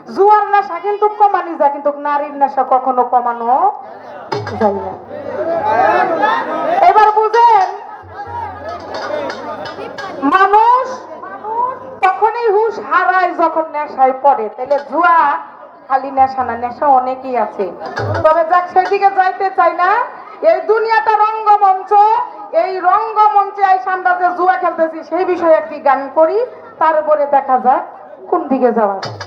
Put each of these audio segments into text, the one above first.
জুয়ার নেশা কিন্তু কমানি যায়, কিন্তু নারীর নেশা কখনো কমানো যায় না। এবার বুঝেন, মানুষ তখনই হুঁশ হারায় যখন নেশায় পড়ে। তাহলে জুয়া খালি নেশা না, নেশা অনেকই আছে। তবে যাক, সেদিকে যাইতে চাই না। এই দুনিয়াটা রঙ্গমঞ্চ, এই রঙ্গমঞ্চে আইসা আমরা যে জুয়া খেলতেছি সেই বিষয়ে একটি গান করি, তারপরে দেখা যাক কোন দিকে যাওয়া যায়।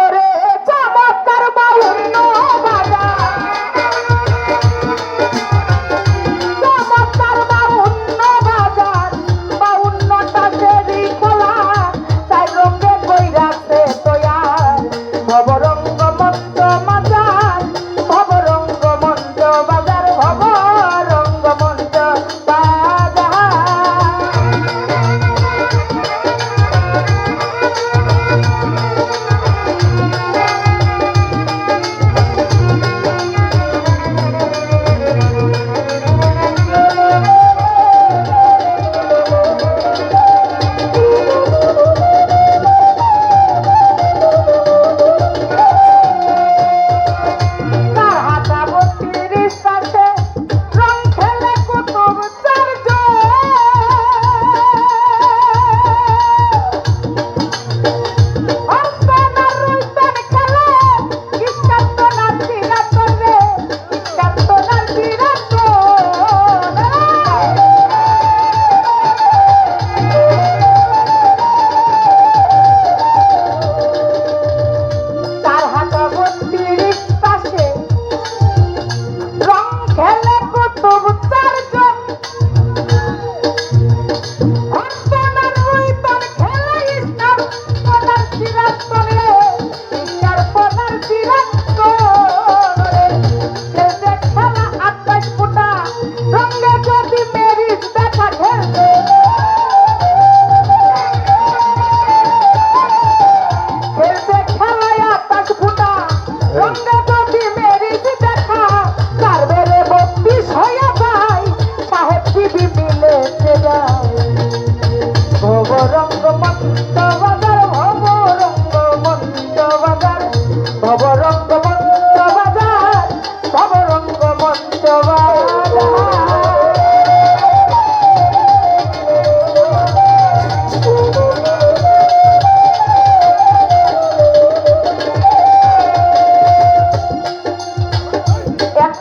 ওরে চমৎকার বাউন্ন বাজার, চমৎকার বাউন্ন বাজার, বাউন্নটা সেরি খোলা, তাই রঙে কইরাছে তৈয়ার ভবরঙ্গ মঞ্চ বাজার, ভবরঙ্গ মঞ্চ বাজার, ভবরঙ্গ মঞ্চ বাজার।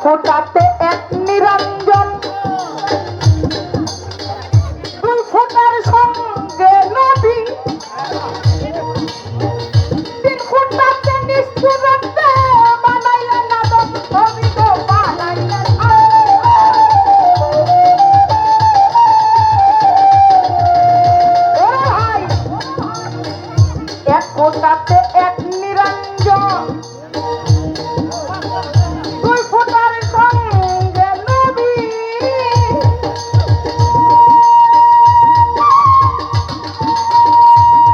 ফোটাতে এক নিরঞ্জন, দুই ফোটার সঙ্গে নবী, তিন ফোটাতে নিষ্ঠুরতে বানাইলেন আদম ছবি, তো বানাইলেন ভাই। এক ফোটাতে এক নিরঞ্জন, দুই ফোটার সঙ্গে নবী,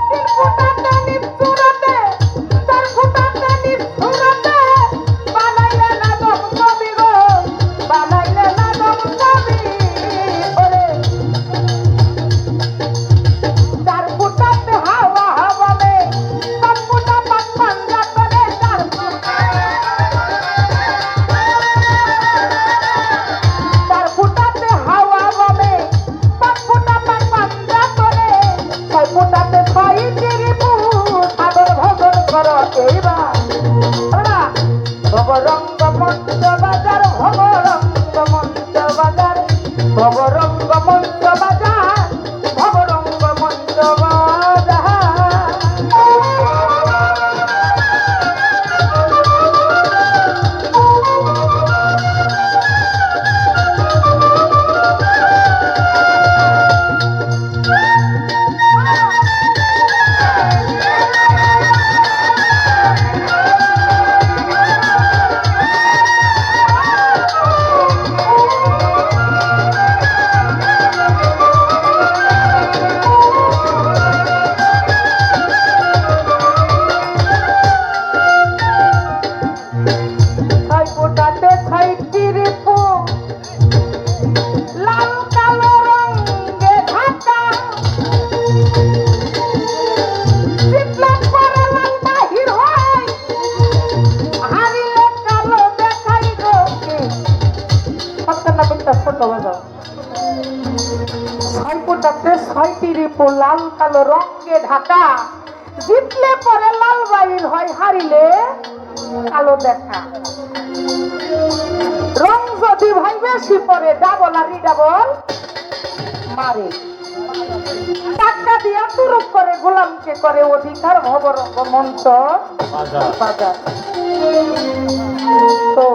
তিন ফোটাতে নিষ্ঠুরতে, চার ফোটাতে নিষ্ঠুরতে বানাইলেন আদম ছবি গো, বানাইলেন আদম ছবি। ওরে চার ফোটাতে হাওয়া হাওয়াবে, পাঁচ ফোটা পাঁচ পাঞ্জা করে, চার ফুটাতে হাওয়া ববে, পাঁচ ফোটা পাঁচ পাঞ্জা করে, ছয় ফোটাতে ছয় ত্রিভুজ, সাগর ভগর করো এইবার। ভবরঙ্গ মঞ্চ বাজার, ভবরঙ্গ মঞ্চ বাজার, ভবরঙ্গ মঞ্চ বাজার, ভবরঙ্গ মঞ্চ বাজার। রিপু লাল কালো রঙে ঢাকা, জিতলে পরে লাল বাইর হয়, হারিলে কালো দেখা। রং যদি ভাই বেশি পরে ডাবল আর ডাবল মারে, টাকা দিয়া তুরুপ করে গোলামকে করে অধিকার ভবরঙ্গ মঞ্চ বাজার। তো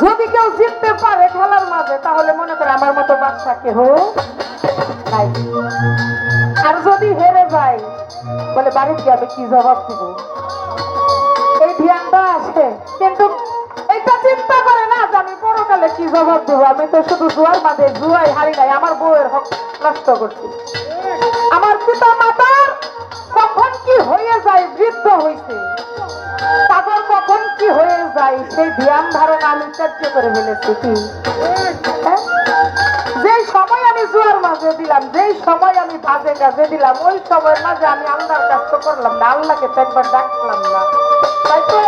যদি কেউ জিততে পারে খেলার মাঝে, তাহলে মনে করে আমার মতো বাচ্চা কেহ নাই। আর যদি হেরে যায়, বলে বাড়িতে আমি কি জবাব দিব, এই ধ্যানটা আসে। কিন্তু এটা চিন্তা করে না যে আমি পরকালে কি জবাব দেবো। আমি তো শুধু জুয়ার মাঝে জুয়াই হারি নাই, আমার বউয়ের হক নষ্ট করছি। আমার পিতা মাতার কখন কি হয়ে যায়, বৃদ্ধ হয়েছে, তাদের কখন কি হয়ে যায়, সেই ধ্যান ধারণা আমি ত্যায্য করে ফেলেছি। কি যেই সময় আমি জুয়ার মাঝে দিলাম, যেই সময় আমি বাজে কাজে দিলাম, ওই সময়ের মাঝে আমি আল্লাহর কাজ তো করলাম না, আল্লাহকে তো একবার ডাকলাম না, তাই তো।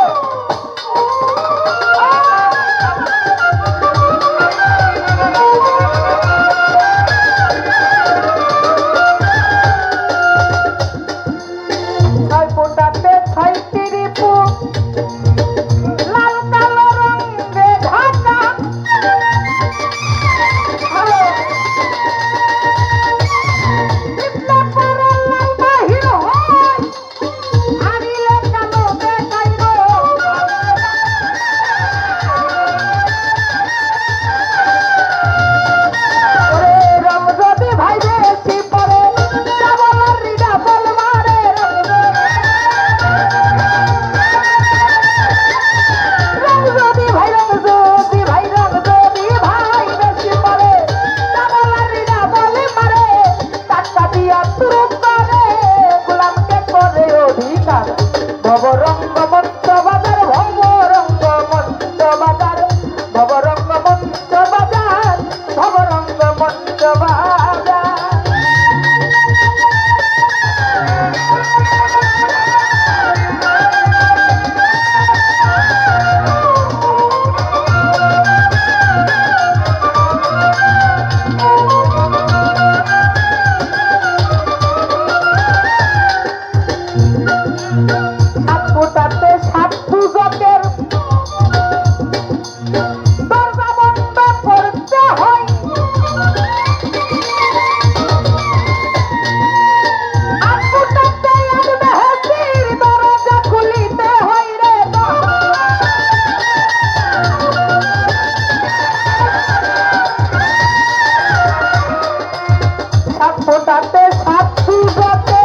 সাত ফুটাতে সাত সুজাতে